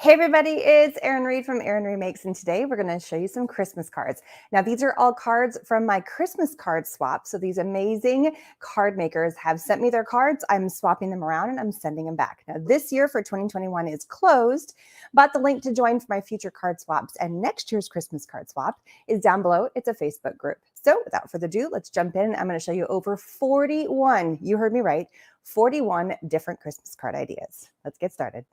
Hey everybody, it's Erin Reed from Erin Remakes, and today we're going to show you some Christmas cards. Now these are all cards from my Christmas card swap. So these amazing card makers have sent me their cards. I'm swapping them around and I'm sending them back. Now this year for 2021 is closed, but the link to join for my future card swaps and next year's Christmas card swap is down below. It's a Facebook group. So without further ado, let's jump in. I'm going to show you over 41, you heard me right, 41 different Christmas card ideas. Let's get started.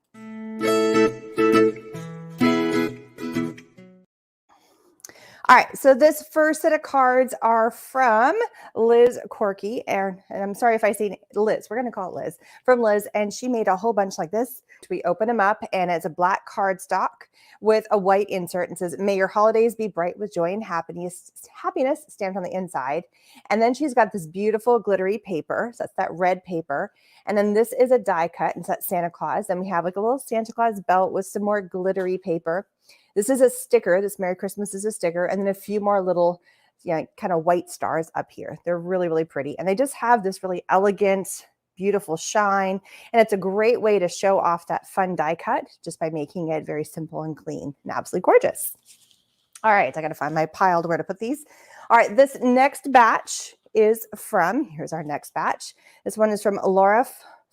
All right, so this first set of cards are from Liz Corky, and I'm sorry if I say Liz, we're going to call it Liz, from Liz, and she made a whole bunch like this. We open them up, and it's a black cardstock with a white insert, and says, "May your holidays be bright with joy and happiness stamped on the inside." And then she's got this beautiful glittery paper, so that's that red paper, and then this is a die cut, and so that's Santa Claus. Then we have like a little Santa Claus belt with some more glittery paper. This is a sticker. This Merry Christmas is a sticker. And then a few more little, kind of white stars up here. They're really, really pretty. And they just have this really elegant, beautiful shine. And it's a great way to show off that fun die cut just by making it very simple and clean and absolutely gorgeous. All right, I got to find my pile to where to put these. All right, this next batch is from, here's our next batch. This one is from Laura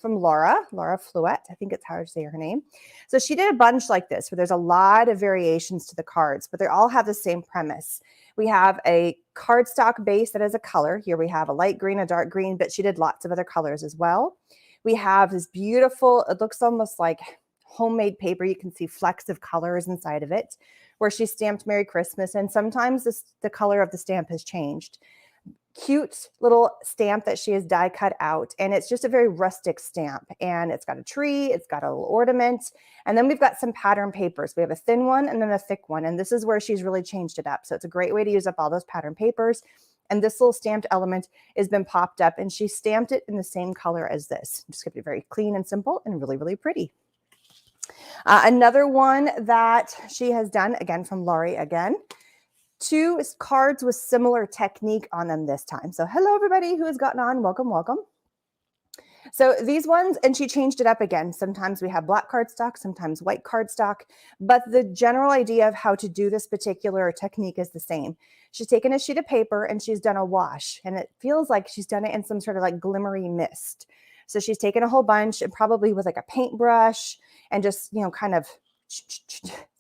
Fluet. I think it's how to say her name. So she did a bunch like this where there's a lot of variations to the cards, but they all have the same premise. We have a cardstock base that has a color. Here we have a light green, a dark green, but she did lots of other colors as well. We have this beautiful, it looks almost like homemade paper. You can see flecks of colors inside of it where she stamped Merry Christmas. And sometimes the color of the stamp has changed. Cute little stamp that she has die cut out, and it's just a very rustic stamp, and it's got a tree, it's got a little ornament, and then we've got some pattern papers. We have a thin one and then a thick one, and this is where she's really changed it up. So it's a great way to use up all those pattern papers. And this little stamped element has been popped up, and she stamped it in the same color as this. Just kept it very clean and simple and really, really pretty. Another one that she has done, again from Laurie again. Two cards with similar technique on them this time. So hello everybody who has gotten on, welcome, welcome. So these ones, and she changed it up again. Sometimes we have black cardstock, sometimes white cardstock, but the general idea of how to do this particular technique is the same. She's taken a sheet of paper and she's done a wash, and it feels like she's done it in some sort of like glimmery mist. So she's taken a whole bunch and probably with like a paintbrush and just, kind of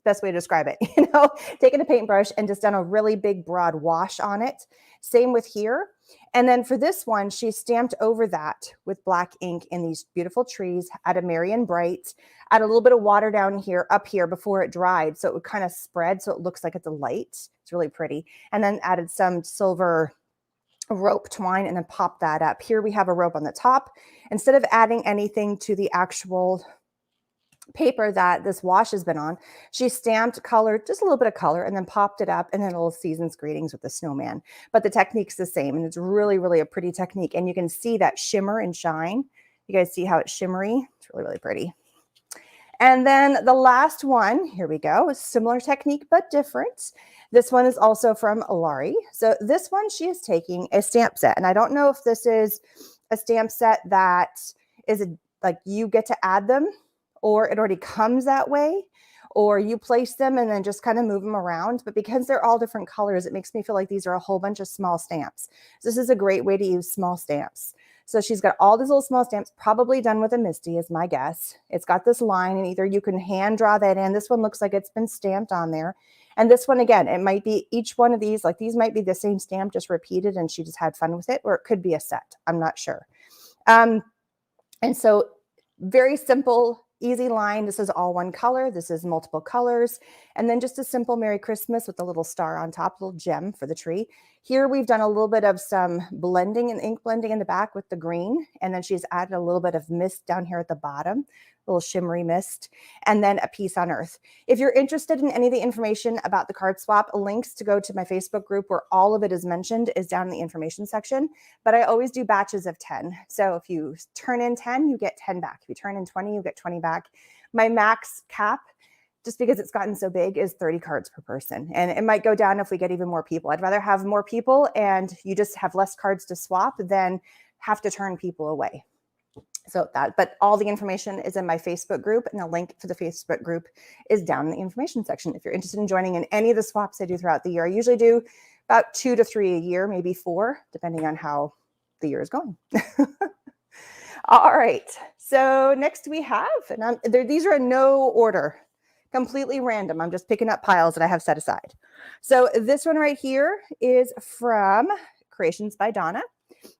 best way to describe it, taking a paintbrush and just done a really big broad wash on it. Same with here. And then for this one, she stamped over that with black ink in these beautiful trees, added merry and bright, add a little bit of water down here, up here before it dried. So it would kind of spread. So it looks like it's a light. It's really pretty. And then added some silver rope twine and then pop that up. Here we have a rope on the top. Instead of adding anything to the actual paper that this wash has been on, she stamped color, just a little bit of color, and then popped it up, and then a little season's greetings with the snowman. But the technique's the same, and it's really, really a pretty technique. And you can see that shimmer and shine. You guys see how it's shimmery? It's really, really pretty. And then the last one, here we go, a similar technique, but different. This one is also from Laurie. So this one, she is taking a stamp set. And I don't know if this is a stamp set that is like you get to add them, or it already comes that way, or you place them and then just kind of move them around. But because they're all different colors, it makes me feel like these are a whole bunch of small stamps. So this is a great way to use small stamps. So she's got all these little small stamps, probably done with a Misty is my guess. It's got this line, and either you can hand draw that in. This one looks like it's been stamped on there. And this one, again, it might be each one of these, like these might be the same stamp, just repeated, and she just had fun with it, or it could be a set. I'm not sure. And so very simple, easy line. This is all one color. This is multiple colors. And then just a simple Merry Christmas with a little star on top, a little gem for the tree. Here we've done a little bit of some blending and ink blending in the back with the green. And then she's added a little bit of mist down here at the bottom, a little shimmery mist, and then a piece on earth. If you're interested in any of the information about the card swap, links to go to my Facebook group where all of it is mentioned is down in the information section. But I always do batches of 10. So if you turn in 10, you get 10 back. If you turn in 20, you get 20 back. My max cap, just because it's gotten so big, is 30 cards per person. And it might go down if we get even more people. I'd rather have more people and you just have less cards to swap than have to turn people away. So that, but all the information is in my Facebook group, and the link for the Facebook group is down in the information section. If you're interested in joining in any of the swaps I do throughout the year, I usually do about 2 to 3 a year, maybe 4, depending on how the year is going. All right, so next we have, and these are in no order, completely random. I'm just picking up piles that I have set aside. So this one right here is from Creations by Donna.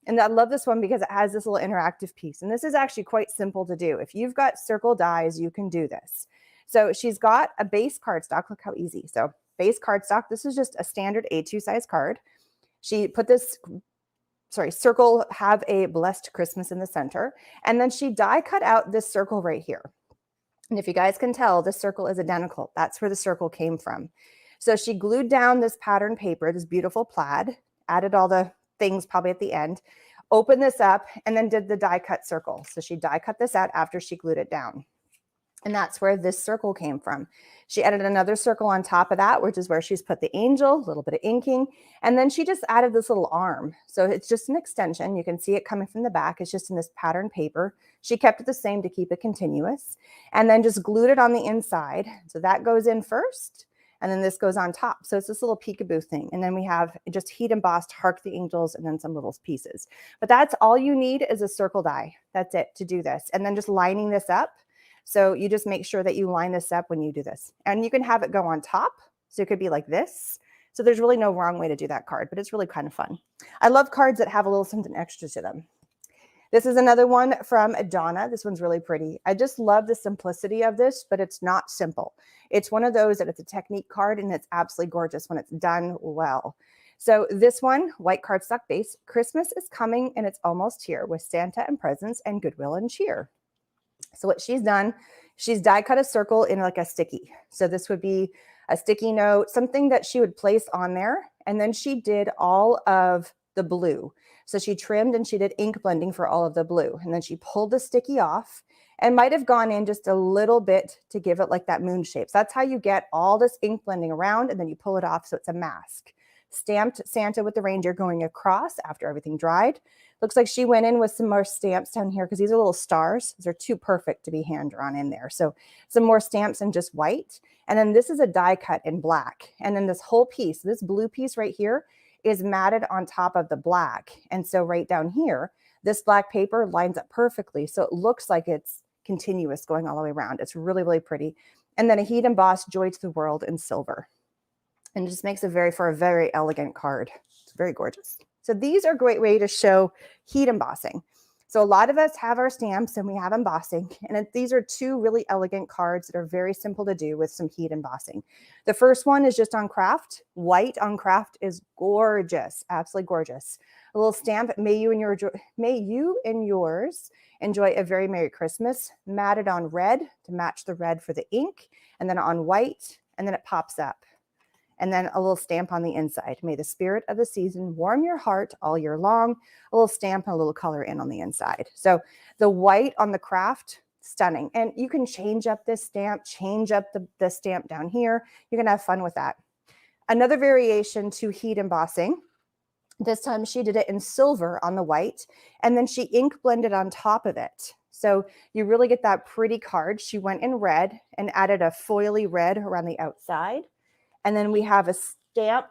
And I love this one because it has this little interactive piece. And this is actually quite simple to do. If you've got circle dies, you can do this. So she's got a base cardstock. Look how easy. So base cardstock, this is just a standard A2 size card. She put this, circle, have a blessed Christmas in the center. And then she die cut out this circle right here. And if you guys can tell, this circle is identical. That's where the circle came from. So she glued down this pattern paper, this beautiful plaid, added all the things probably at the end, opened this up, and then did the die cut circle. So she die cut this out after she glued it down. And that's where this circle came from. She added another circle on top of that, which is where she's put the angel, a little bit of inking, and then she just added this little arm. So it's just an extension. You can see it coming from the back. It's just in this pattern paper. She kept it the same to keep it continuous, and then just glued it on the inside. So that goes in first, and then this goes on top. So it's this little peekaboo thing. And then we have just heat embossed Hark the Angels and then some little pieces. But that's all you need is a circle die. That's it to do this. And then just lining this up. So you just make sure that you line this up when you do this. And you can have it go on top. So it could be like this. So there's really no wrong way to do that card, but it's really kind of fun. I love cards that have a little something extra to them. This is another one from Donna. This one's really pretty. I just love the simplicity of this, but it's not simple. It's one of those that it's a technique card, and it's absolutely gorgeous when it's done well. So this one, white cardstock base, Christmas is coming and it's almost here with Santa and presents and goodwill and cheer. So what she's done, she's die cut a circle in like a sticky. So this would be a sticky note, something that she would place on there. And then she did all of the blue. So she trimmed and she did ink blending for all of the blue. And then she pulled the sticky off and might have gone in just a little bit to give it like that moon shape. So that's how you get all this ink blending around, and then you pull it off so it's a mask. Stamped Santa with the reindeer going across after everything dried. Looks like she went in with some more stamps down here because these are little stars. These are too perfect to be hand drawn in there. So some more stamps in just white. And then this is a die cut in black. And then this whole piece, this blue piece right here, is matted on top of the black. And so right down here, this black paper lines up perfectly. So it looks like it's continuous going all the way around. It's really, really pretty. And then a heat embossed Joy to the World in silver. And it just makes for a very elegant card. It's very gorgeous. So these are a great way to show heat embossing. So a lot of us have our stamps and we have embossing, and these are two really elegant cards that are very simple to do with some heat embossing. The first one is just on craft. White on craft is gorgeous, absolutely gorgeous. A little stamp, may you and yours enjoy a very Merry Christmas, matted on red to match the red for the ink, and then on white, and then it pops up. And then a little stamp on the inside. May the spirit of the season warm your heart all year long. A little stamp and a little color in on the inside. So the white on the craft, stunning. And you can change up this stamp, change up the stamp down here. You can have fun with that. Another variation to heat embossing. This time she did it in silver on the white, and then she ink blended on top of it. So you really get that pretty card. She went in red and added a foily red around the outside. And then we have a stamp.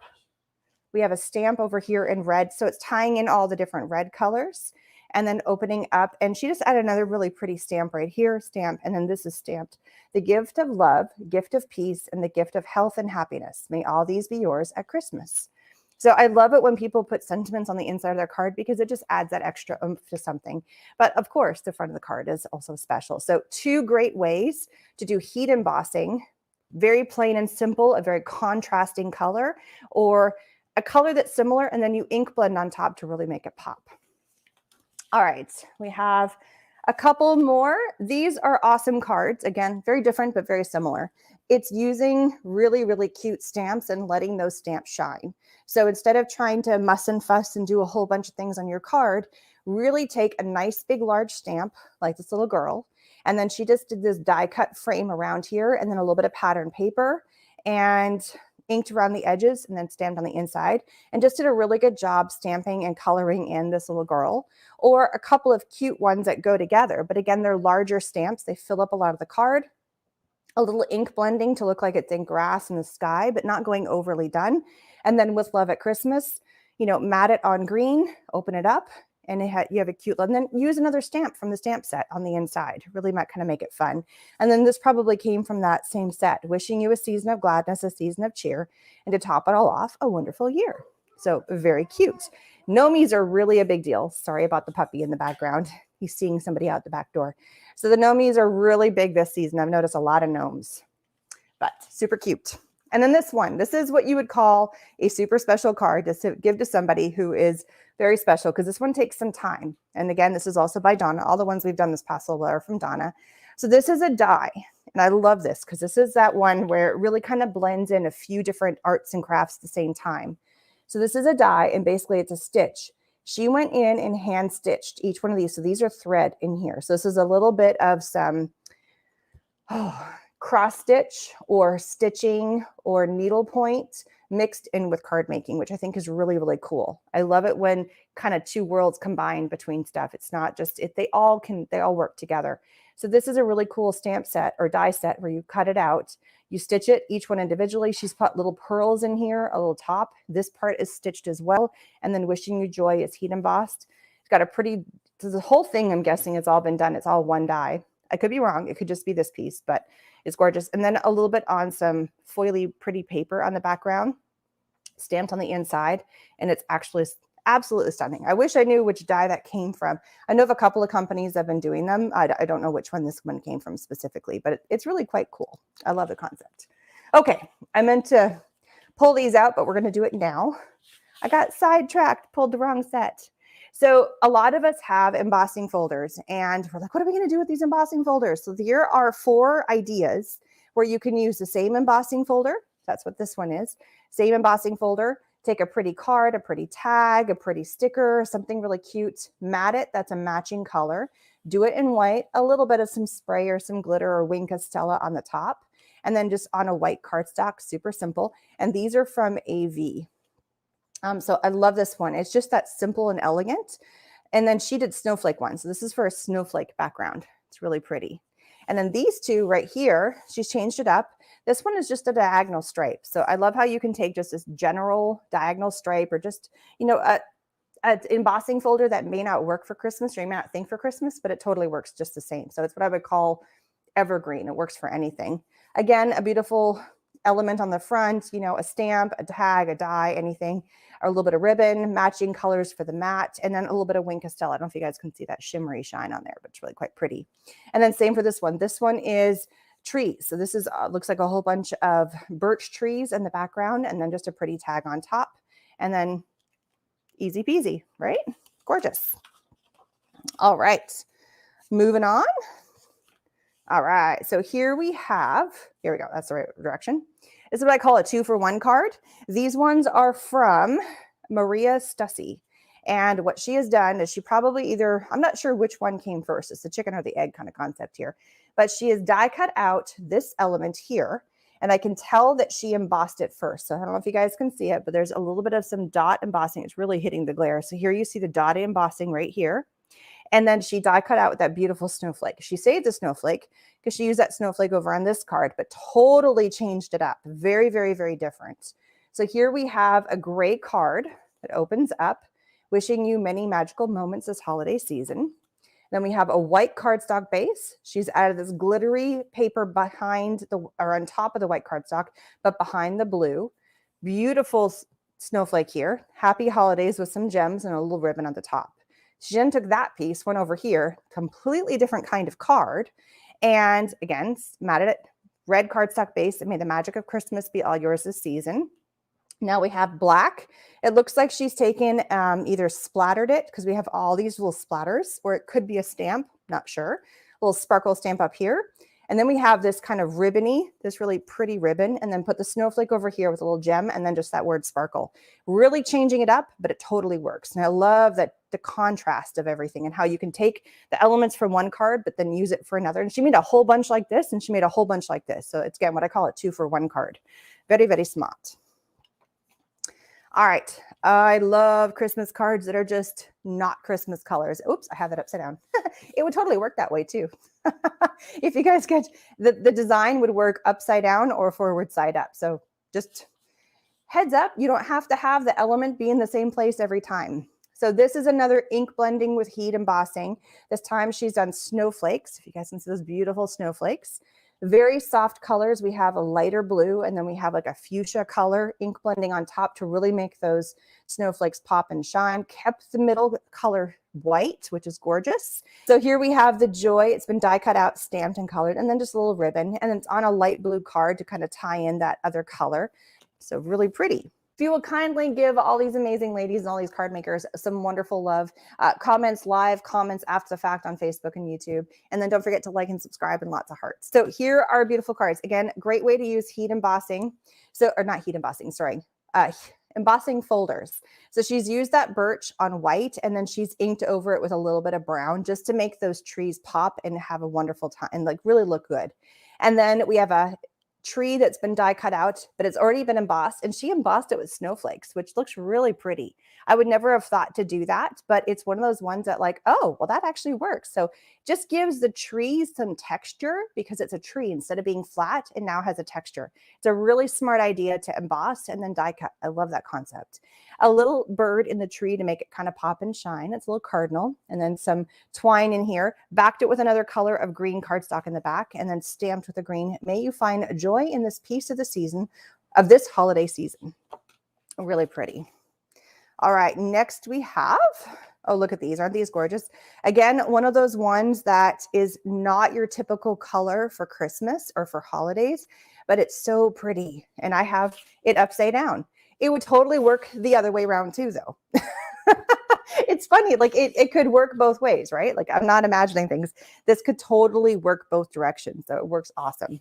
We have a stamp over here in red. So it's tying in all the different red colors and then opening up. And she just added another really pretty stamp right here, stamp. And then this is stamped. The gift of love, gift of peace, and the gift of health and happiness. May all these be yours at Christmas. So I love it when people put sentiments on the inside of their card because it just adds that extra oomph to something. But of course, the front of the card is also special. So two great ways to do heat embossing. Very plain and simple, a very contrasting color, or a color that's similar, and then you ink blend on top to really make it pop. All right, we have a couple more. These are awesome cards. Again, very different, but very similar. It's using really, really cute stamps and letting those stamps shine. So instead of trying to muss and fuss and do a whole bunch of things on your card, really take a nice, big, large stamp like this little girl. And then she just did this die cut frame around here and then a little bit of pattern paper and inked around the edges and then stamped on the inside, and just did a really good job stamping and coloring in this little girl, or a couple of cute ones that go together. But again, they're larger stamps. They fill up a lot of the card. A little ink blending to look like it's in grass in the sky, but not going overly done. And then with Love at Christmas, you know, mat it on green, open it up, and you have a cute, and then use another stamp from the stamp set on the inside. Really might kind of make it fun. And then this probably came from that same set. Wishing you a season of gladness, a season of cheer, and to top it all off, a wonderful year. So very cute. Nomies are really a big deal. Sorry about the puppy in the background. He's seeing somebody out the back door. So the nomies are really big this season. I've noticed a lot of gnomes, but super cute. And then this one, this is what you would call a super special card to give to somebody who is very special, because this one takes some time. And again, this is also by Donna. All the ones we've done this past little while are from Donna. So this is a die. And I love this because this is that one where it really kind of blends in a few different arts and crafts at the same time. So this is a die, and basically it's a stitch. She went in and hand stitched each one of these. So these are thread in here. So this is a little bit of some cross stitch or stitching or needlepoint mixed in with card making, which I think is really, really cool. I love it when kind of two worlds combine between stuff. It's not just, they all work together. So this is a really cool stamp set or die set where you cut it out, you stitch it, each one individually. She's put little pearls in here, a little top. This part is stitched as well. And then Wishing You Joy is heat embossed. It's got a pretty, so the whole thing I'm guessing has all been done. It's all one die. I could be wrong. It could just be this piece, but it's gorgeous. And then a little bit on some foily pretty paper on the background, stamped on the inside. And it's actually absolutely stunning. I wish I knew which die that came from. I know of a couple of companies that have been doing them. I don't know which one this one came from specifically, but it's really quite cool. I love the concept. Okay, I meant to pull these out, but we're going to do it now. I got sidetracked, pulled the wrong set. So a lot of us have embossing folders, and we're like, what are we going to do with these embossing folders? So here are 4 ideas where you can use the same embossing folder. That's what this one is. Same embossing folder. Take a pretty card, a pretty tag, a pretty sticker, something really cute, mat it. That's a matching color. Do it in white, a little bit of some spray or some glitter or wing Castella on the top, and then just on a white cardstock, super simple. And these are from AV. So I love this one. It's just that simple and elegant. And then she did snowflake one. So this is for a snowflake background. It's really pretty. And then these two right here, she's changed it up. This one is just a diagonal stripe. So I love how you can take just this general diagonal stripe, or just, you know, an embossing folder that may not work for Christmas, or you may not think for Christmas, but it totally works just the same. So it's what I would call evergreen. It works for anything. Again, a beautiful element on the front, you know, a stamp, a tag, a die, anything, or a little bit of ribbon, matching colors for the mat, and then a little bit of wing Castella. I don't know if you guys can see that shimmery shine on there, but it's really quite pretty. And then same for this one. This one is trees. So this is looks like a whole bunch of birch trees in the background, and then just a pretty tag on top, and then easy peasy, right? Gorgeous. All right, moving on. All right, so here we go. That's the right direction. This is what I call a 2-for-1 card. These ones are from Maria Stussy. And what she has done is she probably I'm not sure which one came first. It's the chicken or the egg kind of concept here. But she has die cut out this element here. And I can tell that she embossed it first. So I don't know if you guys can see it, but there's a little bit of some dot embossing. It's really hitting the glare. So here you see the dot embossing right here. And then she die cut out with that beautiful snowflake. She saved the snowflake because she used that snowflake over on this card, but totally changed it up. Very, very, very different. So here we have a gray card that opens up, wishing you many magical moments this holiday season. Then we have a white cardstock base. She's added this glittery paper behind or on top of the white cardstock, but behind the blue. Beautiful snowflake here. Happy holidays with some gems and a little ribbon on the top. She then took that piece, went over here, completely different kind of card, and again, matted it, red cardstock base. It made the magic of Christmas be all yours this season. Now we have black. It looks like she's taken, either splattered it, because we have all these little splatters, or it could be a stamp, not sure. A little sparkle stamp up here. And then we have this kind of ribbony, this really pretty ribbon, and then put the snowflake over here with a little gem, and then just that word sparkle. Really changing it up, but it totally works. And I love that the contrast of everything and how you can take the elements from one card, but then use it for another. And she made a whole bunch like this, and she made a whole bunch like this. So it's, again, what I call a 2-for-1 card. Very, very smart. All right. I love Christmas cards that are just not Christmas colors. Oops, I have it upside down. It would totally work that way too. If you guys catch, the design would work upside down or forward side up. So just heads up, you don't have to have the element be in the same place every time. So this is another ink blending with heat embossing. This time she's done snowflakes. If you guys can see those beautiful snowflakes. Very soft colors. We have a lighter blue and then we have like a fuchsia color ink blending on top to really make those snowflakes pop and shine. Kept the middle color white, which is gorgeous. So here we have the joy. It's been die cut out, stamped and colored, and then just a little ribbon. And it's on a light blue card to kind of tie in that other color. So really pretty. If you will kindly give all these amazing ladies and all these card makers some wonderful love, comments live, comments after the fact on Facebook and YouTube. And then don't forget to like and subscribe and lots of hearts. So here are beautiful cards. Again, great way to use heat embossing. So, or not heat embossing, sorry. Embossing folders. So she's used that birch on white and then she's inked over it with a little bit of brown just to make those trees pop and have a wonderful time and like really look good. And then we have a tree that's been die cut out, but it's already been embossed, and she embossed it with snowflakes, which looks really pretty. I would never have thought to do that, but it's one of those ones that like, oh, well, that actually works. So just gives the tree some texture because it's a tree instead of being flat, and now has a texture. It's a really smart idea to emboss and then die cut. I love that concept. A little bird in the tree to make it kind of pop and shine. It's a little cardinal, and then some twine in here. Backed it with another color of green cardstock in the back, and then stamped with a green. May you find joy in this piece of the season, of this holiday season. Really pretty. All right, next we have, oh, look at these. Aren't these gorgeous? Again, one of those ones that is not your typical color for Christmas or for holidays, but it's so pretty. And I have it upside down. It would totally work the other way around too, though. It's funny, like it could work both ways, right? Like I'm not imagining things. This could totally work both directions. So it works awesome.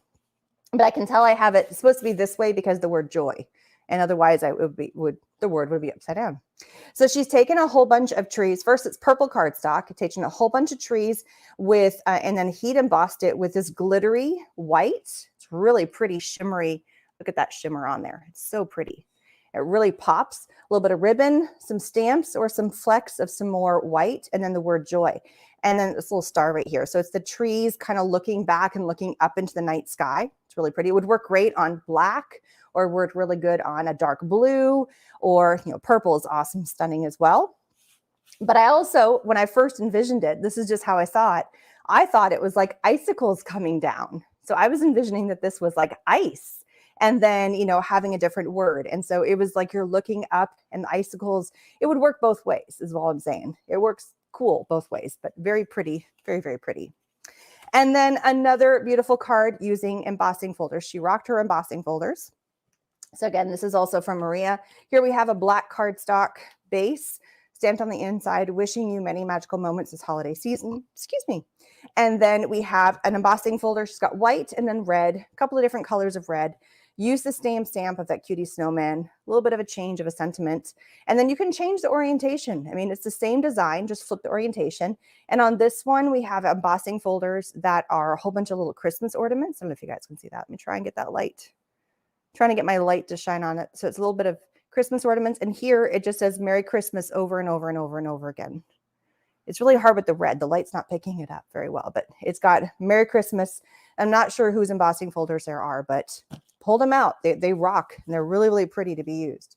But I can tell I have it supposed to be this way because the word joy. And otherwise the word would be upside down. So she's taken a whole bunch of trees. First, it's purple cardstock, taking a whole bunch of trees with, and then heat embossed it with this glittery white. It's really pretty shimmery. Look at that shimmer on there. It's so pretty. It really pops. A little bit of ribbon, some stamps, or some flecks of some more white, and then the word joy. And then this little star right here. So it's the trees kind of looking back and looking up into the night sky. It's really pretty. It would work great on black, or work really good on a dark blue, or purple is awesome, stunning as well. But I also, when I first envisioned it, this is just how I saw it. I thought it was like icicles coming down. So I was envisioning that this was like ice. And then, having a different word. And so it was like you're looking up and the icicles, it would work both ways is all I'm saying. It works cool both ways, but very pretty, very, very pretty. And then another beautiful card using embossing folders. She rocked her embossing folders. So again, this is also from Maria. Here we have a black cardstock base stamped on the inside, wishing you many magical moments this holiday season. Excuse me. And then we have an embossing folder. She's got white and then red, a couple of different colors of red. Use the same stamp of that cutie snowman, a little bit of a change of a sentiment. And then you can change the orientation. I mean, it's the same design, just flip the orientation. And on this one, we have embossing folders that are a whole bunch of little Christmas ornaments. I don't know if you guys can see that. Let me try and get that light. I'm trying to get my light to shine on it. So it's a little bit of Christmas ornaments. And here it just says Merry Christmas over and over and over and over again. It's really hard with the red. The light's not picking it up very well, but it's got Merry Christmas. I'm not sure whose embossing folders there are, but pull them out. They rock, and they're really, really pretty to be used.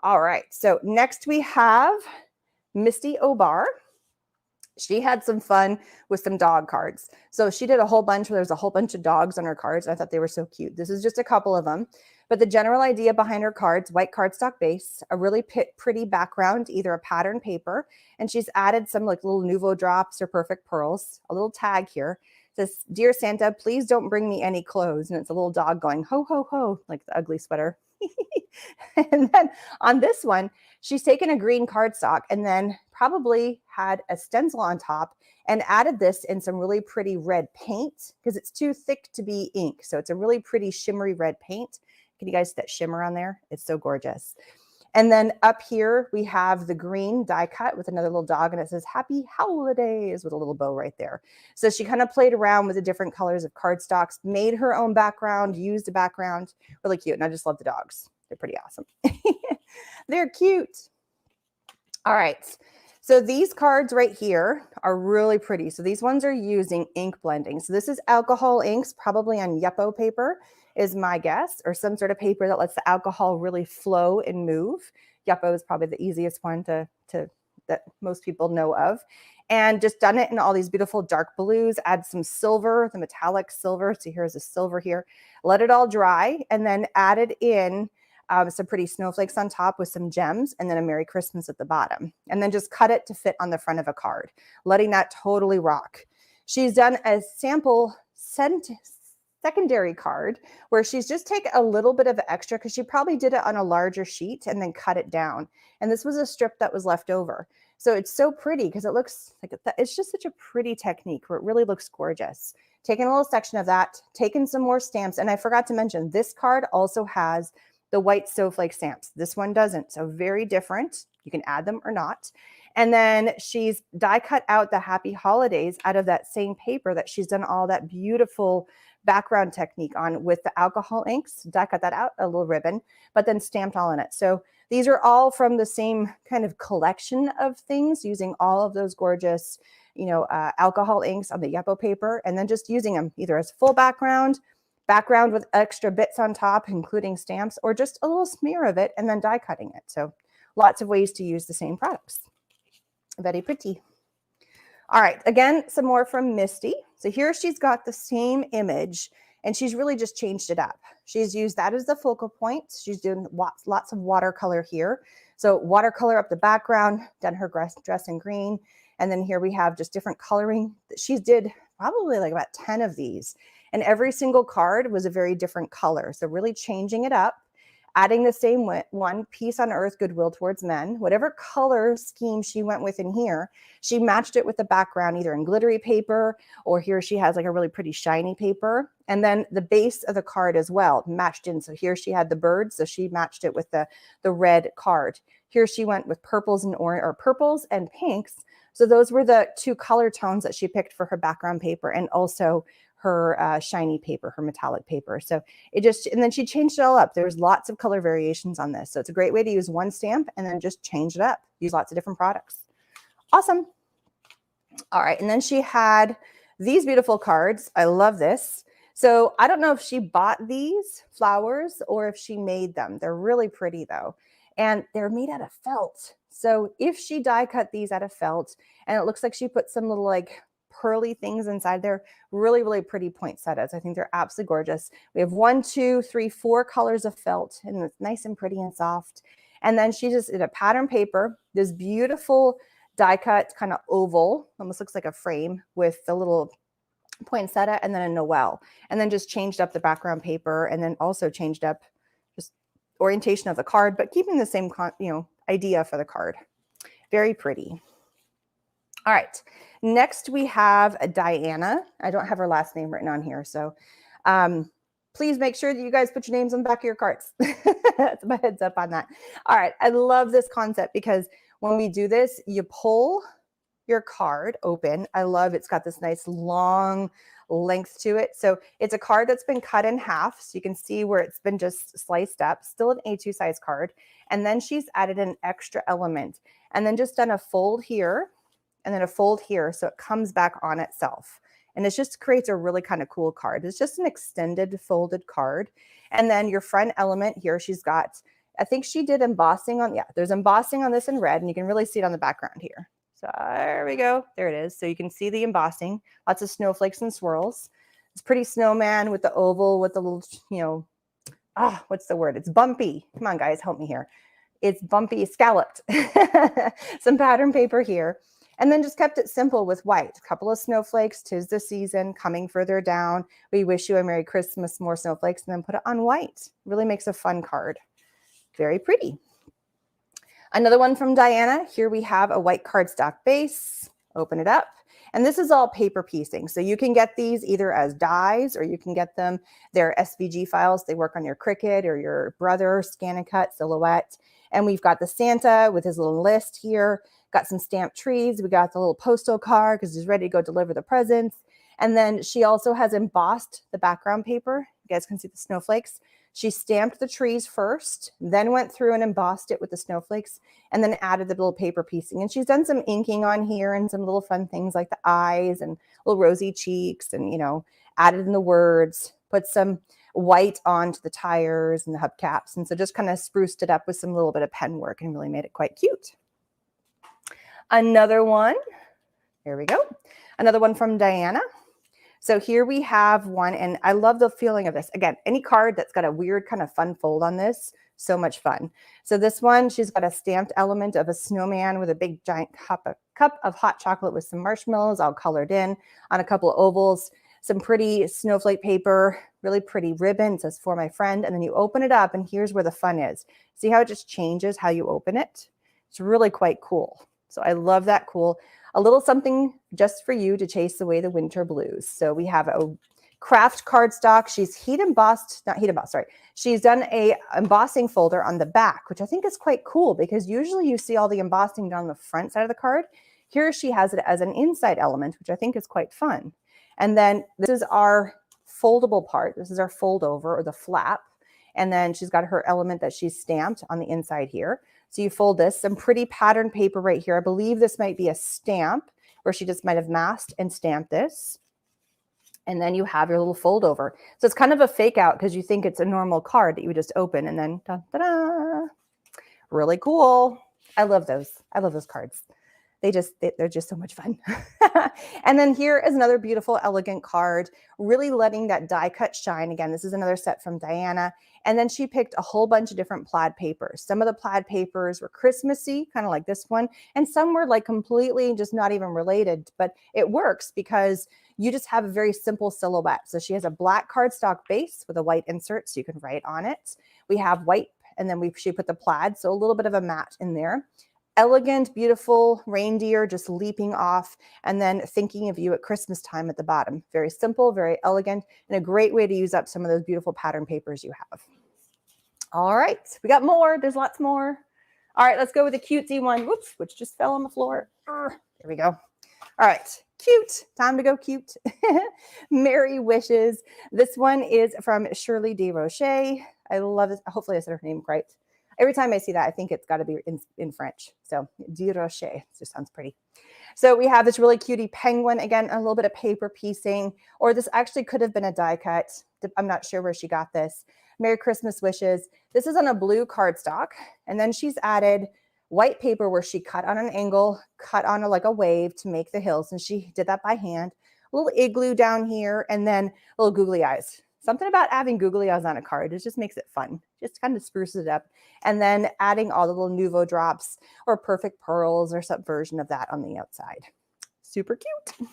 All right, so next we have Misty Obar. She had some fun with some dog cards. So she did a whole bunch where there's a whole bunch of dogs on her cards. I thought they were so cute. This is just a couple of them. But the general idea behind her cards, white cardstock base, a really pretty background, either a pattern paper, and she's added some like little Nouveau drops or perfect pearls, a little tag here. It says, Dear Santa, please don't bring me any clothes. And it's a little dog going, ho, ho, ho, like the ugly sweater. And then on this one, she's taken a green cardstock and then probably had a stencil on top and added this in some really pretty red paint because it's too thick to be ink. So it's a really pretty shimmery red paint. Can you guys see that shimmer on there? It's so gorgeous. And then up here, we have the green die cut with another little dog, and it says Happy Holidays with a little bow right there. So she kind of played around with the different colors of cardstocks, made her own background, used a background. Really cute. And I just love the dogs. They're pretty awesome. They're cute. All right. So these cards right here are really pretty. So these ones are using ink blending. So this is alcohol inks, probably on Yupo paper is my guess, or some sort of paper that lets the alcohol really flow and move. Yupo is probably the easiest one to that most people know of. And just done it in all these beautiful dark blues, add some silver, the metallic silver. So here's a silver here. Let it all dry and then added in some pretty snowflakes on top with some gems, and then a Merry Christmas at the bottom. And then just cut it to fit on the front of a card, letting that totally rock. She's done a sample secondary card where she's just taken a little bit of extra because she probably did it on a larger sheet and then cut it down. And this was a strip that was left over. So it's so pretty because it looks like it's just such a pretty technique where it really looks gorgeous. Taking a little section of that, taking some more stamps. And I forgot to mention, this card also has the white snowflake stamps. This one doesn't, so very different. You can add them or not. And then she's die cut out the happy holidays out of that same paper that she's done all that beautiful background technique on with the alcohol inks, die cut that out, a little ribbon, but then stamped all in it. So these are all from the same kind of collection of things, using all of those gorgeous, alcohol inks on the Yupo paper, and then just using them either as full background with extra bits on top, including stamps, or just a little smear of it and then die cutting it. So lots of ways to use the same products. Very pretty. All right, again, some more from Misty. So here she's got the same image and she's really just changed it up. She's used that as the focal point. She's doing lots of watercolor here. So watercolor up the background, done her dress in green. And then here we have just different coloring. She did probably like about 10 of these. And every single card was a very different color. So really changing it up, adding the same one, peace on earth, goodwill towards men. Whatever color scheme she went with in here, she matched it with the background, either in glittery paper, or here she has like a really pretty shiny paper. And then the base of the card as well matched in. So here she had the bird, so she matched it with the red card. Here she went with purples and purples and pinks. So those were the two color tones that she picked for her background paper, and also her shiny paper, her metallic paper. So and then she changed it all up. There's lots of color variations on this. So it's a great way to use one stamp and then just change it up. Use lots of different products. Awesome. All right. And then she had these beautiful cards. I love this. So I don't know if she bought these flowers or if she made them. They're really pretty though. And they're made out of felt. So if she die cut these out of felt, and it looks like she put some little like pearly things inside there, really, really pretty poinsettias. I think they're absolutely gorgeous. We have 1, 2, 3, 4 colors of felt, and it's nice and pretty and soft. And then she just did a pattern paper, this beautiful die cut kind of oval, almost looks like a frame with the little poinsettia and then a Noel, and then just changed up the background paper, and then also changed up just orientation of the card, but keeping the same idea for the card. Very pretty. All right, next we have Diana. I don't have her last name written on here, so please make sure that you guys put your names on the back of your cards. That's my heads up on that. All right, I love this concept because when we do this, you pull your card open. I love it's got this nice long length to it. So it's a card that's been cut in half. So you can see where it's been just sliced up, still an A2 size card. And then she's added an extra element and then just done a fold here and then a fold here. So it comes back on itself. And it just creates a really kind of cool card. It's just an extended folded card. And then your front element here, she's got, I think she did embossing on, yeah, there's embossing on this in red, and you can really see it on the background here. So there we go. There it is. So you can see the embossing, lots of snowflakes and swirls. It's pretty snowman with the oval, with the little, what's the word? It's bumpy. Come on, guys, help me here. It's bumpy, scalloped. Some pattern paper here. And then just kept it simple with white. A couple of snowflakes, 'tis the season, coming further down. We wish you a Merry Christmas, more snowflakes, and then put it on white. Really makes a fun card. Very pretty. Another one from Diana. Here we have a white cardstock base. Open it up. And this is all paper piecing. So you can get these either as dies or you can get them. They're SVG files. They work on your Cricut or your Brother, Scan and Cut, Silhouette. And we've got the Santa with his little list here. Got some stamped trees. We got the little postal card because he's ready to go deliver the presents. And then she also has embossed the background paper. You guys can see the snowflakes. She stamped the trees first, then went through and embossed it with the snowflakes, and then added the little paper piecing. And she's done some inking on here and some little fun things like the eyes and little rosy cheeks, and, you know, added in the words, put some white onto the tires and the hubcaps. And so just kind of spruced it up with some little bit of pen work and really made it quite cute. Another one, here we go. Another one from Diana. So here we have one, and I love the feeling of this. Again, any card that's got a weird kind of fun fold on this, so much fun. So this one, she's got a stamped element of a snowman with a big giant cup of hot chocolate with some marshmallows all colored in on a couple of ovals, some pretty snowflake paper, really pretty ribbon. It says for my friend. And then you open it up, and here's where the fun is. See how it just changes how you open it? It's really quite cool. So I love that cool. A little something just for you to chase away the winter blues. So we have a craft cardstock. She's She's done a embossing folder on the back, which I think is quite cool because usually you see all the embossing down the front side of the card. Here she has it as an inside element, which I think is quite fun. And then this is our foldable part. This is our fold over, or the flap. And then she's got her element that she's stamped on the inside here. So you fold this, some pretty pattern paper right here. I believe this might be a stamp, or she just might have masked and stamped this. And then you have your little fold over. So it's kind of a fake out because you think it's a normal card that you would just open, and then da-da-da. Really cool. I love those. I love those cards. They're just so much fun. And then here is another beautiful, elegant card, really letting that die cut shine. Again, this is another set from Diana. And then she picked a whole bunch of different plaid papers. Some of the plaid papers were Christmassy, kind of like this one. And some were like completely just not even related, but it works because you just have a very simple silhouette. So she has a black cardstock base with a white insert, so you can write on it. We have white, and then she put the plaid, so a little bit of a matte in there. Elegant, beautiful reindeer just leaping off, and then thinking of you at Christmas time at the bottom. Very simple, very elegant, and a great way to use up some of those beautiful pattern papers you have. All right, we got more. There's lots more. All right, let's go with the cutesy one. Whoops, which just fell on the floor. There we go. All right, cute. Time to go cute. Merry Wishes. This one is from Shirley DeRoche. I love it. Hopefully I said her name right. Every time I see that, I think it's got to be in French. So, DeRoche, it just sounds pretty. So we have this really cutie penguin. Again, a little bit of paper piecing, or this actually could have been a die cut. I'm not sure where she got this. Merry Christmas Wishes. This is on a blue cardstock. And then she's added white paper where she cut on an angle, cut on like a wave to make the hills. And she did that by hand. A little igloo down here, and then little googly eyes. Something about having googly eyes on a card, it just makes it fun. Just kind of spruces it up. And then adding all the little Nouveau drops or perfect pearls or some version of that on the outside. Super cute.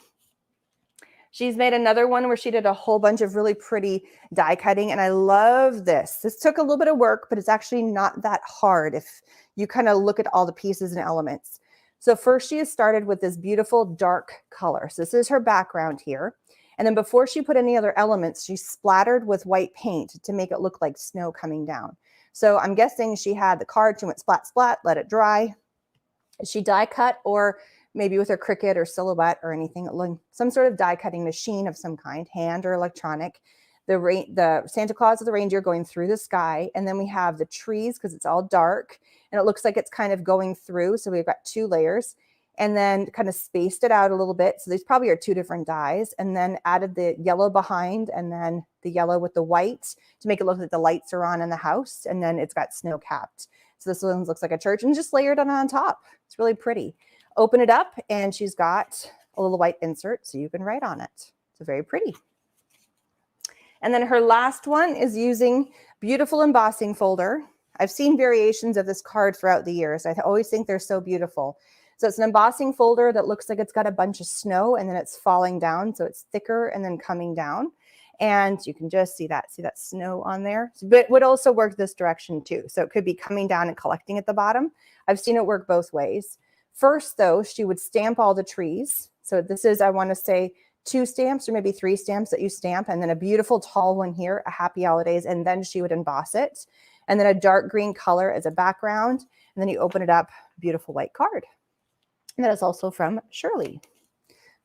She's made another one where she did a whole bunch of really pretty die cutting. And I love this. This took a little bit of work, but it's actually not that hard if you kind of look at all the pieces and elements. So first she has started with this beautiful dark color. So this is her background here. And then before she put any other elements, she splattered with white paint to make it look like snow coming down. So I'm guessing she had the card, she went splat, splat, let it dry. She die cut, or maybe with her Cricut or Silhouette or anything, some sort of die cutting machine of some kind, hand or electronic. The Santa Claus or the reindeer going through the sky. And then we have the trees because it's all dark and it looks like it's kind of going through. So we've got two layers. And then kind of spaced it out a little bit. So these probably are two different dyes, and then added the yellow behind, and then the yellow with the white to make it look like the lights are on in the house. And then it's got snow capped. So this one looks like a church, and just layered on top. It's really pretty. Open it up, and she's got a little white insert so you can write on it. It's very pretty. And then her last one is using beautiful embossing folder. I've seen variations of this card throughout the years. I always think they're so beautiful. So it's an embossing folder that looks like it's got a bunch of snow and then it's falling down. So it's thicker and then coming down. And you can just see that snow on there. But it would also work this direction too. So it could be coming down and collecting at the bottom. I've seen it work both ways. First though, she would stamp all the trees. So this is, I want to say, 2 stamps or maybe 3 stamps that you stamp, and then a beautiful tall one here, a Happy Holidays, and then she would emboss it. And then a dark green color as a background. And then you open it up, beautiful white card. And that is also from Shirley.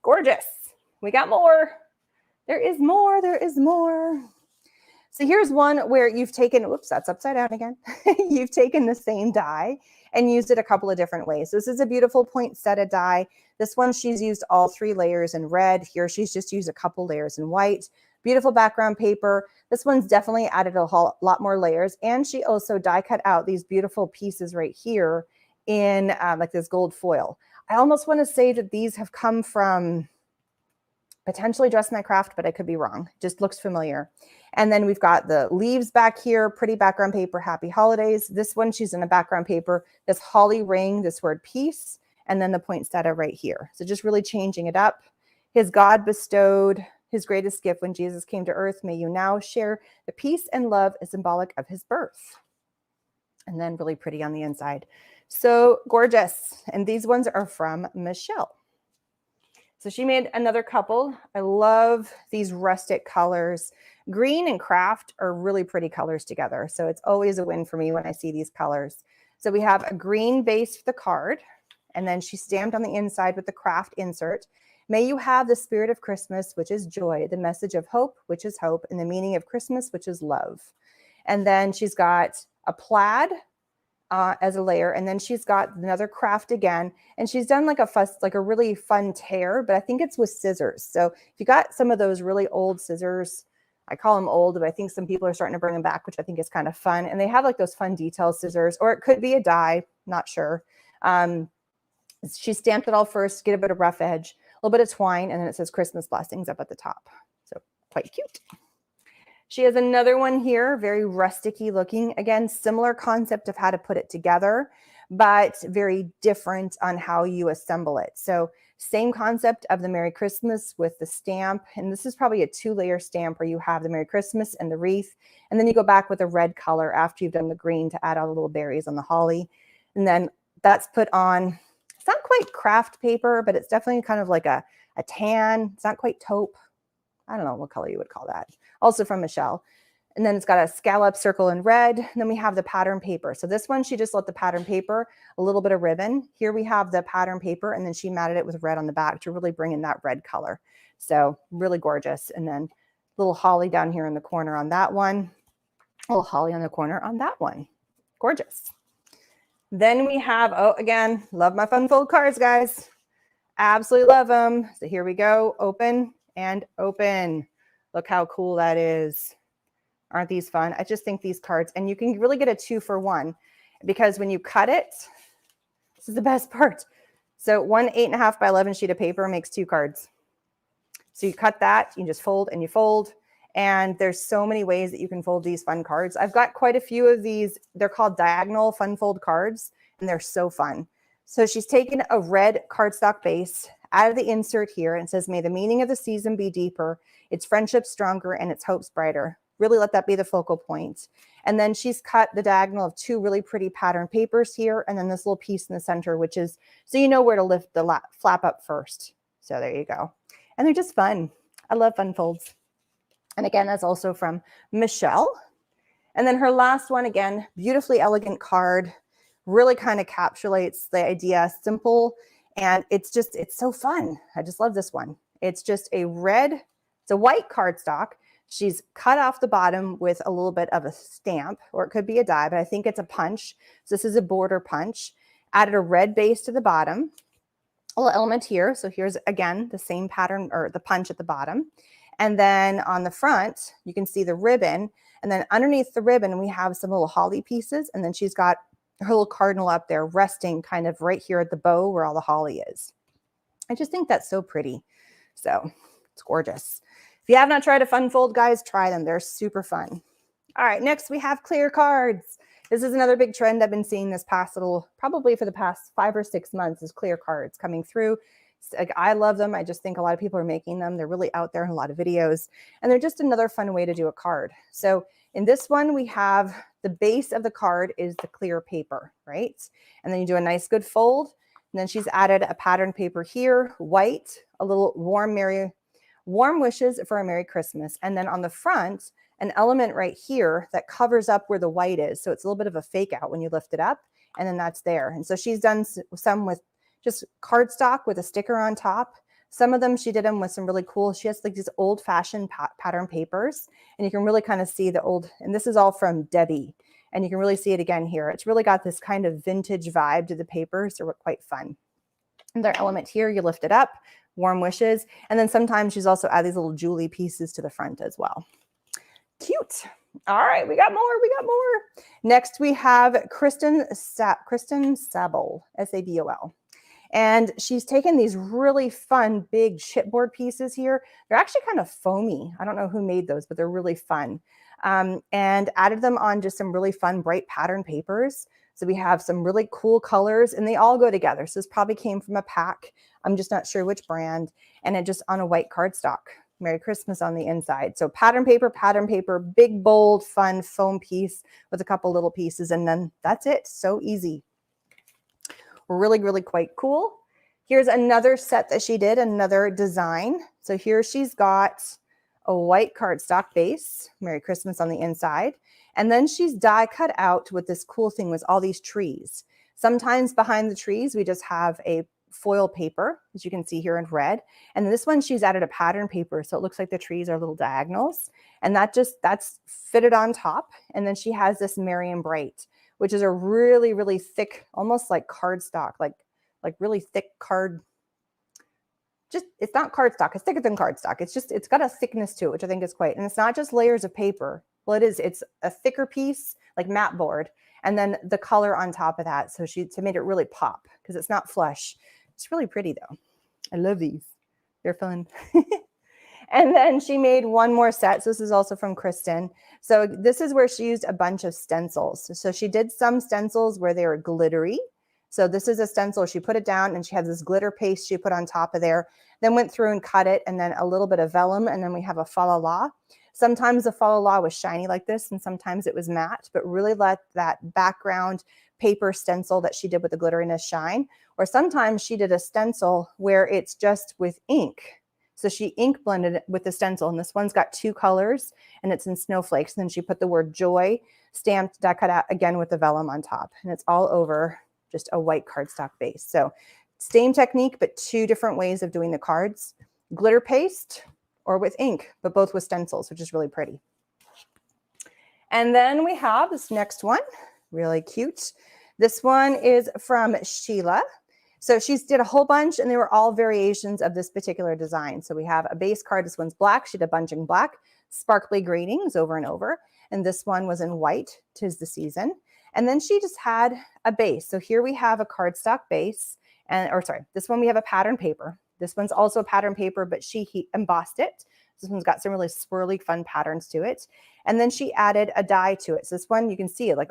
Gorgeous. We got more. There is more. There is more. So here's one where you've taken, whoops, that's upside down again. You've taken the same die and used it a couple of different ways. This is a beautiful poinsettia die. This one, she's used all 3 layers in red. Here, she's just used a couple layers in white. Beautiful background paper. This one's definitely added a lot more layers. And she also die cut out these beautiful pieces right here in like this gold foil. I almost want to say that these have come from potentially Dress My Craft, but I could be wrong. Just looks familiar. And then we've got the leaves back here, pretty background paper, happy holidays. This one, she's in a background paper, this holly ring, this word peace, and then the poinsettia right here. So just really changing it up. His God bestowed his greatest gift when Jesus came to earth. May you now share the peace and love is symbolic of his birth. And then really pretty on the inside. So gorgeous. And these ones are from Michelle. So she made another couple. I love these rustic colors. Green and craft are really pretty colors together. So it's always a win for me when I see these colors. So we have a green base for the card. And then she stamped on the inside with the craft insert. May you have the spirit of Christmas, which is joy, the message of hope, which is hope, and the meaning of Christmas, which is love. And then she's got a plaid as a layer, and then she's got another craft again, and she's done like a really fun tear, but I think it's with scissors. So if you got some of those really old scissors, I call them old, but I think some people are starting to bring them back, which I think is kind of fun. And they have like those fun detail scissors, or it could be a die, not sure. She stamped it all first, get a bit of rough edge, a little bit of twine, and then it says Christmas blessings up at the top. So quite cute. She has another one here, very rustic-y looking. Again, similar concept of how to put it together, but very different on how you assemble it. So same concept of the Merry Christmas with the stamp. And this is probably a 2-layer stamp where you have the Merry Christmas and the wreath. And then you go back with a red color after you've done the green to add all the little berries on the holly. And then that's put on, it's not quite craft paper, but it's definitely kind of like a tan. It's not quite taupe. I don't know what color you would call that. Also from Michelle. And then it's got a scallop circle in red. And then we have the pattern paper. So this one, she just let the pattern paper, a little bit of ribbon. Here we have the pattern paper, and then she matted it with red on the back to really bring in that red color. So really gorgeous. And then little holly down here in the corner on that one. A little holly on the corner on that one. Gorgeous. Then we have, oh, again, love my fun fold cards, guys. Absolutely love them. So here we go. Open and open. Look how cool that is. Aren't these fun? I just think these cards, and you can really get a 2-for-1 because when you cut it, this is the best part. So one 8.5 by 11 sheet of paper makes 2 cards. So you cut that, you just fold and you fold. And there's so many ways that you can fold these fun cards. I've got quite a few of these. They're called diagonal fun fold cards, and they're so fun. So she's taken a red cardstock base, added the insert here, and says, may the meaning of the season be deeper, its friendship stronger, and its hopes brighter. Really let that be the focal point. And then she's cut the diagonal of 2 really pretty pattern papers here, and then this little piece in the center, which is, so you know where to lift the flap up first. So there you go. And they're just fun. I love fun folds. And again, that's also from Michelle. And then her last one, again, beautifully elegant card, really kind of encapsulates the idea, simple, and it's so fun. I just love this one. It's just a red, it's a white cardstock. She's cut off the bottom with a little bit of a stamp, or it could be a die, but I think it's a punch. So this is a border punch. Added a red base to the bottom, a little element here. So here's, again, the same pattern, or the punch at the bottom. And then on the front, you can see the ribbon. And then underneath the ribbon, we have some little holly pieces. And then she's got her little cardinal up there resting kind of right here at the bow where all the holly is. I just think that's so pretty. So it's gorgeous. If you have not tried a fun fold, guys, try them. They're super fun. All right, next we have clear cards. This is another big trend I've been seeing this past probably for the past 5 or 6 months, is clear cards coming through. I love them. I just think a lot of people are making them. They're really out there in a lot of videos, and they're just another fun way to do a card. So in this one, we have the base of the card is the clear paper, right? And then you do a nice good fold. And then she's added a pattern paper here, white, a little warm wishes for a Merry Christmas. And then on the front, an element right here that covers up where the white is. So it's a little bit of a fake out when you lift it up, and then that's there. And so she's done some with just cardstock with a sticker on top. Some of them, she did them with some really cool, she has like these old fashioned pattern papers, and you can really kind of see the old, and this is all from Debbie. And you can really see it again here. It's really got this kind of vintage vibe to the papers. They're quite fun. Another element here, you lift it up, warm wishes. And then sometimes she's also add these little Julie pieces to the front as well. Cute. All right, we got more. Next, we have Kristen Sabol, S-A-B-O-L. And she's taken these really fun, big chipboard pieces here. They're actually kind of foamy. I don't know who made those, but they're really fun. And added them on just some really fun, bright pattern papers. So we have some really cool colors, and they all go together. So this probably came from a pack. I'm just not sure which brand. And it just on a white cardstock. Merry Christmas on the inside. So pattern paper, big, bold, fun foam piece with a couple little pieces. And then that's it. So easy. Really, really quite cool. Here's another set that she did, another design. So here she's got a white cardstock base, Merry Christmas on the inside. And then she's die cut out with this cool thing with all these trees. Sometimes behind the trees, we just have a foil paper, as you can see here in red. And this one, she's added a pattern paper. So it looks like the trees are little diagonals. And that's fitted on top. And then she has this Merry and Bright, which is a really, really thick, almost like cardstock, like really thick card. Just, it's not cardstock, it's thicker than cardstock. It's got a thickness to it, which I think is quite, and it's not just layers of paper. Well, it is, it's a thicker piece, like mat board, and then the color on top of that. So she made it really pop because it's not flush. It's really pretty though. I love these. They're fun. And then she made one more set. So this is also from Kristen. So this is where she used a bunch of stencils. So she did some stencils where they were glittery. So this is a stencil. She put it down and she had this glitter paste she put on top of there, then went through and cut it, and then a little bit of vellum. And then we have a fa la la. Sometimes the fa la la was shiny like this, and sometimes it was matte, but really let that background paper stencil that she did with the glitteriness shine. Or sometimes she did a stencil where it's just with ink. So she ink blended it with the stencil, and this one's got two colors and it's in snowflakes. And then she put the word joy stamped, that cut out again with the vellum on top, and it's all over just a white cardstock base. So same technique, but two different ways of doing the cards, glitter paste or with ink, but both with stencils, which is really pretty. And then we have this next one, really cute. This one is from Sheila. So she's did a whole bunch, and they were all variations of this particular design. So we have a base card. This one's black. She did a bunch in black, sparkly greetings over and over. And this one was in white, 'tis the season. And then she just had a base. So here we have a cardstock base, this one we have a pattern paper. This one's also a pattern paper, but she embossed it. This one's got some really swirly, fun patterns to it. And then she added a die to it. So this one, you can see it, like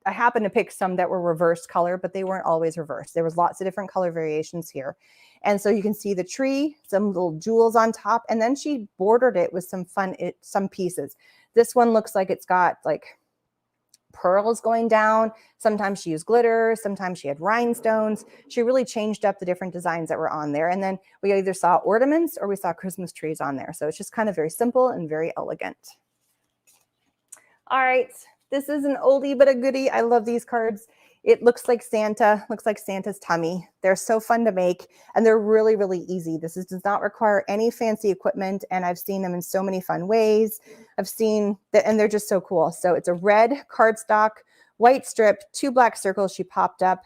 I happened to pick some that were reversed color, but they weren't always reversed. There was lots of different color variations here. And so you can see the tree, some little jewels on top, and then she bordered it with some fun, some pieces. This one looks like it's got like pearls going down. Sometimes she used glitter. Sometimes she had rhinestones. She really changed up the different designs that were on there. And then we either saw ornaments or we saw Christmas trees on there. So it's just kind of very simple and very elegant. All right. This is an oldie but a goodie. I love these cards. It looks like Santa, looks like Santa's tummy. They're so fun to make, and they're really, really easy. This does not require any fancy equipment, and I've seen them in so many fun ways. I've seen that, and they're just so cool. So it's a red cardstock, white strip, two black circles she popped up,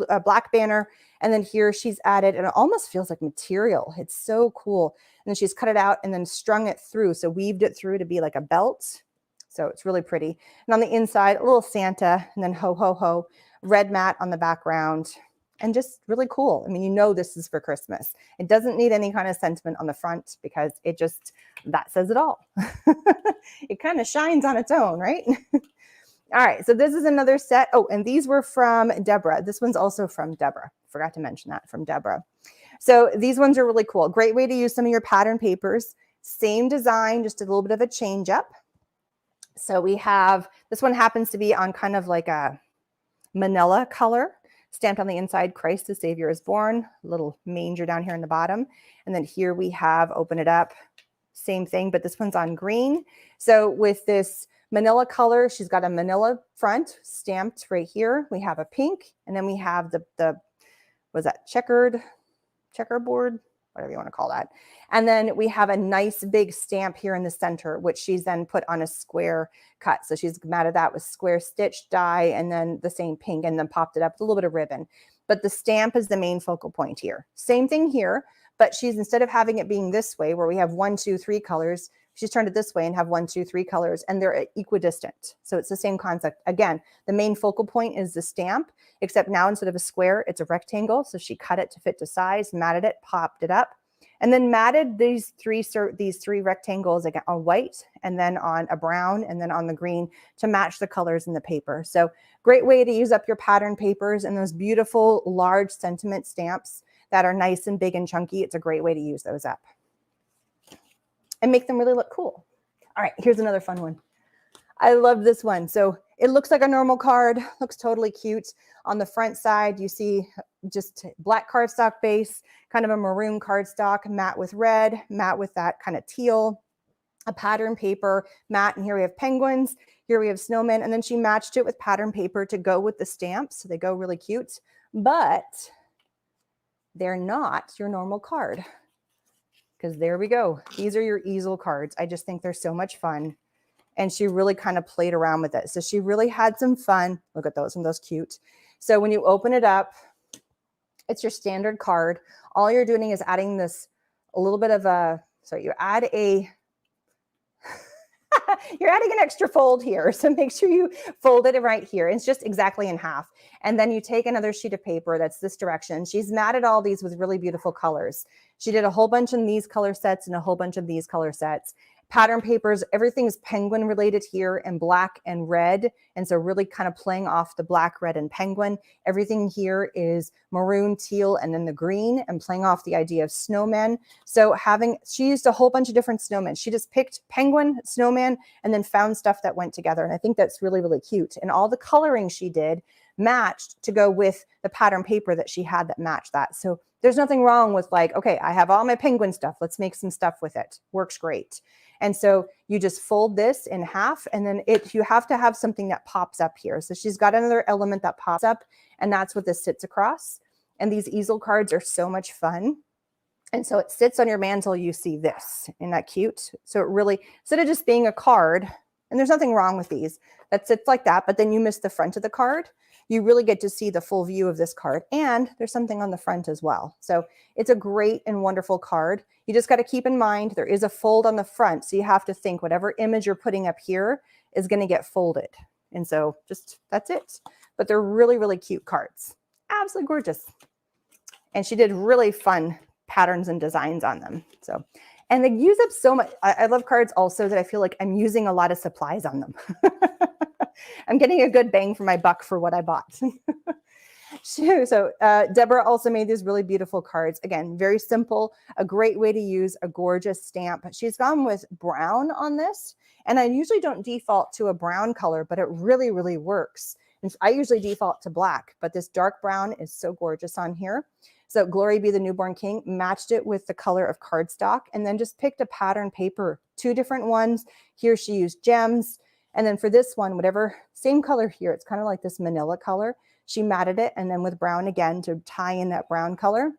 a black banner, and then here she's added, and it almost feels like material. It's so cool. And then she's cut it out and then strung it through, so weaved it through to be like a belt. So it's really pretty. And on the inside, a little Santa, and then ho, ho, ho, red mat on the background, and just really cool. I mean, you know this is for Christmas. It doesn't need any kind of sentiment on the front because it just, that says it all. It kind of shines on its own, right? All right, so this is another set. Oh, and these were from Deborah. This one's also from Deborah. Forgot to mention that, from Deborah. So these ones are really cool. Great way to use some of your pattern papers. Same design, just a little bit of a change up. So we have, this one happens to be on kind of like a manila color, stamped on the inside, Christ the Savior is born, little manger down here in the bottom. And then here we have, open it up, same thing, but this one's on green. So with this manila color, she's got a manila front stamped right here. We have a pink, and then we have the was that checkerboard? whatever you want to call that. And then we have a nice big stamp here in the center, which she's then put on a square cut. So she's matted that with square stitch die and then the same pink and then popped it up with a little bit of ribbon. But the stamp is the main focal point here. Same thing here, but she's, instead of having it being this way where we have 1, 2, 3 colors, she's turned it this way and have 1, 2, 3 colors, and they're equidistant. So it's the same concept. Again, the main focal point is the stamp, except now instead of a square, it's a rectangle. So she cut it to fit to size, matted it, popped it up, and then matted these three rectangles again on white, and then on a brown, and then on the green to match the colors in the paper. So great way to use up your pattern papers and those beautiful large sentiment stamps that are nice and big and chunky. It's a great way to use those up and make them really look cool. All right, here's another fun one. I love this one. So it looks like a normal card, looks totally cute. On the front side, you see just black cardstock base, kind of a maroon cardstock, matte with red, matte with that kind of teal, a pattern paper, matte, and here we have penguins, here we have snowmen, and then she matched it with pattern paper to go with the stamps, so they go really cute, but they're not your normal card. Because there we go. These are your easel cards. I just think they're so much fun. And she really kind of played around with it. So she really had some fun. Look at those, and those cute. So when you open it up, it's your standard card. All you're doing is adding this, a little bit of a, so you add a, you're adding an extra fold here. So make sure you fold it right here. It's just exactly in half. And then you take another sheet of paper that's this direction. She's matted all these with really beautiful colors. She did a whole bunch in these color sets and a whole bunch of these color sets. Pattern papers, everything's penguin related here in black and red. And so really kind of playing off the black, red, and penguin. Everything here is maroon, teal, and then the green, and playing off the idea of snowmen. So she used a whole bunch of different snowmen. She just picked penguin, snowman, and then found stuff that went together. And I think that's really, really cute. And all the coloring she did matched to go with the pattern paper that she had that matched that. So there's nothing wrong with like, okay, I have all my penguin stuff. Let's make some stuff with it. Works great. And so you just fold this in half, and then you have to have something that pops up here. So she's got another element that pops up, and that's what this sits across. And these easel cards are so much fun. And so it sits on your mantle. You see this. Isn't that cute? So it really, instead of just being a card, and there's nothing wrong with these, that sits like that, but then you miss the front of the card. You really get to see the full view of this card, and there's something on the front as well. So it's a great and wonderful card. You just got to keep in mind there is a fold on the front, so you have to think whatever image you're putting up here is going to get folded. And so just that's it. But they're really, really cute cards. Absolutely gorgeous. And she did really fun patterns and designs on them. So, and they use up so much. I love cards also that I feel like I'm using a lot of supplies on them. I'm getting a good bang for my buck for what I bought. So Deborah also made these really beautiful cards. Again, very simple, a great way to use a gorgeous stamp. She's gone with brown on this, and I usually don't default to a brown color, but it really, really works. And I usually default to black, but this dark brown is so gorgeous on here. So Glory Be the Newborn King, matched it with the color of cardstock, and then just picked a pattern paper, 2 different ones. Here she used gems. And then for this one, whatever, same color here, it's kind of like this manila color. She matted it, and then with brown again to tie in that brown color.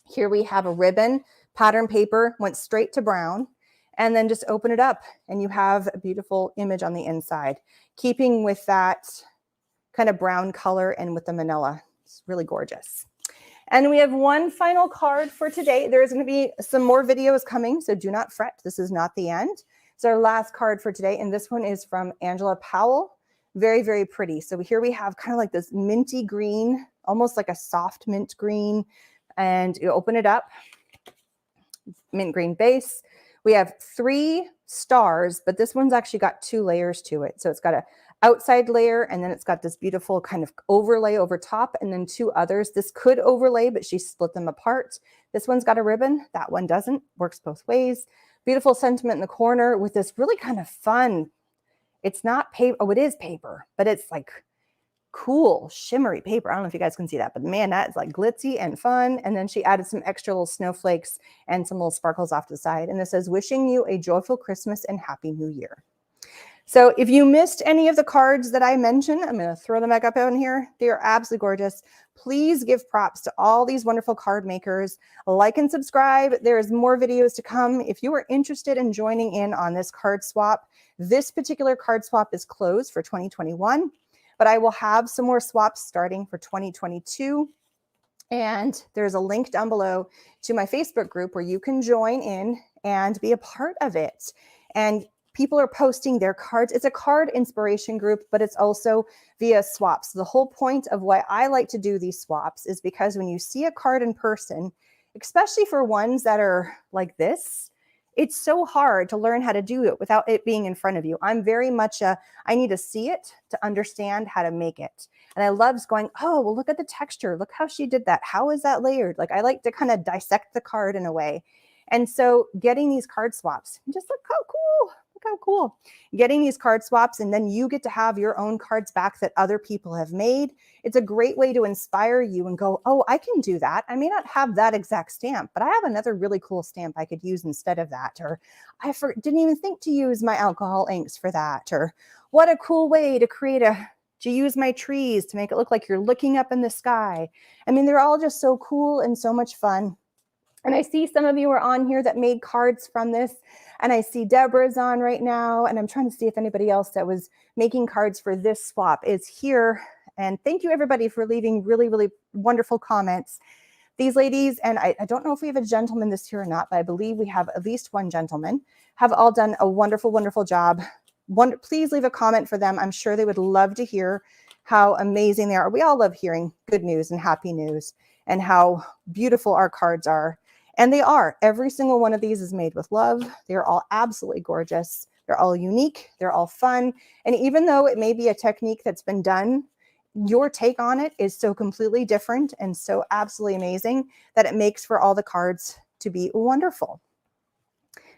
Here we have a ribbon, pattern paper, went straight to brown, and then just open it up, and you have a beautiful image on the inside, keeping with that kind of brown color and with the manila. It's really gorgeous. And we have one final card for today. There's going to be some more videos coming, so do not fret. This is not the end. It's our last card for today, and this one is from Angela Powell. Very, very pretty. So here we have kind of like this minty green, almost like a soft mint green, and you open it up, mint green base. We have 3 stars, but this one's actually got 2 layers to it. So it's got a outside layer, and then it's got this beautiful kind of overlay over top, and then 2 others. This could overlay, but she split them apart. This one's got a ribbon. That one doesn't. Works both ways. Beautiful sentiment in the corner with this really kind of fun, it's not paper. Oh, it is paper, but it's like cool, shimmery paper. I don't know if you guys can see that, but man, that's like glitzy and fun. And then she added some extra little snowflakes and some little sparkles off to the side. And this says, wishing you a joyful Christmas and Happy New Year. So if you missed any of the cards that I mentioned, I'm going to throw them back up on here. They are absolutely gorgeous. Please give props to all these wonderful card makers. Like and subscribe. There's more videos to come. If you are interested in joining in on this card swap, this particular card swap is closed for 2021, but I will have some more swaps starting for 2022. And there's a link down below to my Facebook group where you can join in and be a part of it. And people are posting their cards. It's a card inspiration group, but it's also via swaps. The whole point of why I like to do these swaps is because when you see a card in person, especially for ones that are like this, it's so hard to learn how to do it without it being in front of you. I'm very much I need to see it to understand how to make it. And I love going, oh, well, look at the texture. Look how she did that. How is that layered? Like I like to kind of dissect the card in a way. And so getting these card swaps, just look how cool. Look how cool. Getting these card swaps, and then you get to have your own cards back that other people have made. It's a great way to inspire you and go, oh, I can do that. I may not have that exact stamp, but I have another really cool stamp I could use instead of that. Or I didn't even think to use my alcohol inks for that. Or what a cool way to create to use my trees to make it look like you're looking up in the sky. I mean, they're all just so cool and so much fun. And I see some of you are on here that made cards from this. And I see Deborah's on right now. And I'm trying to see if anybody else that was making cards for this swap is here. And thank you everybody for leaving really, really wonderful comments. These ladies, and I don't know if we have a gentleman this year or not, but I believe we have at least one gentleman, have all done a wonderful, wonderful job. Please leave a comment for them. I'm sure they would love to hear how amazing they are. We all love hearing good news and happy news and how beautiful our cards are. And they are. Every single one of these is made with love. They're all absolutely gorgeous. They're all unique. They're all fun. And even though it may be a technique that's been done, your take on it is so completely different and so absolutely amazing that it makes for all the cards to be wonderful.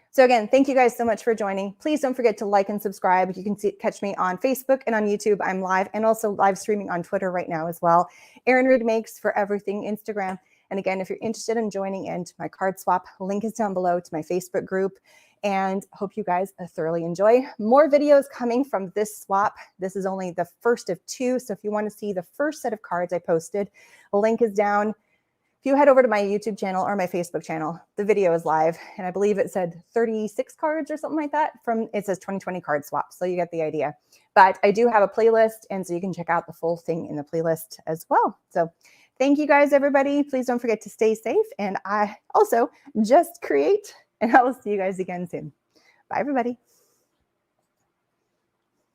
So again, thank you guys so much for joining. Please don't forget to like and subscribe. You can catch me on Facebook and on YouTube. I'm live and also live streaming on Twitter right now as well. Erin Reed Makes for everything Instagram. And again, if you're interested in joining into my card swap, link is down below to my Facebook group. And hope you guys thoroughly enjoy. More videos coming from this swap. This is only the first of two. So if you want to see the first set of cards I posted, a link is down. If you head over to my YouTube channel or my Facebook channel, the video is live. And I believe it said 36 cards or something like that. It says 2020 card swap. So you get the idea. But I do have a playlist. And so you can check out the full thing in the playlist as well. So thank you guys, everybody. Please don't forget to stay safe. And I also just create. And I will see you guys again soon. Bye, everybody.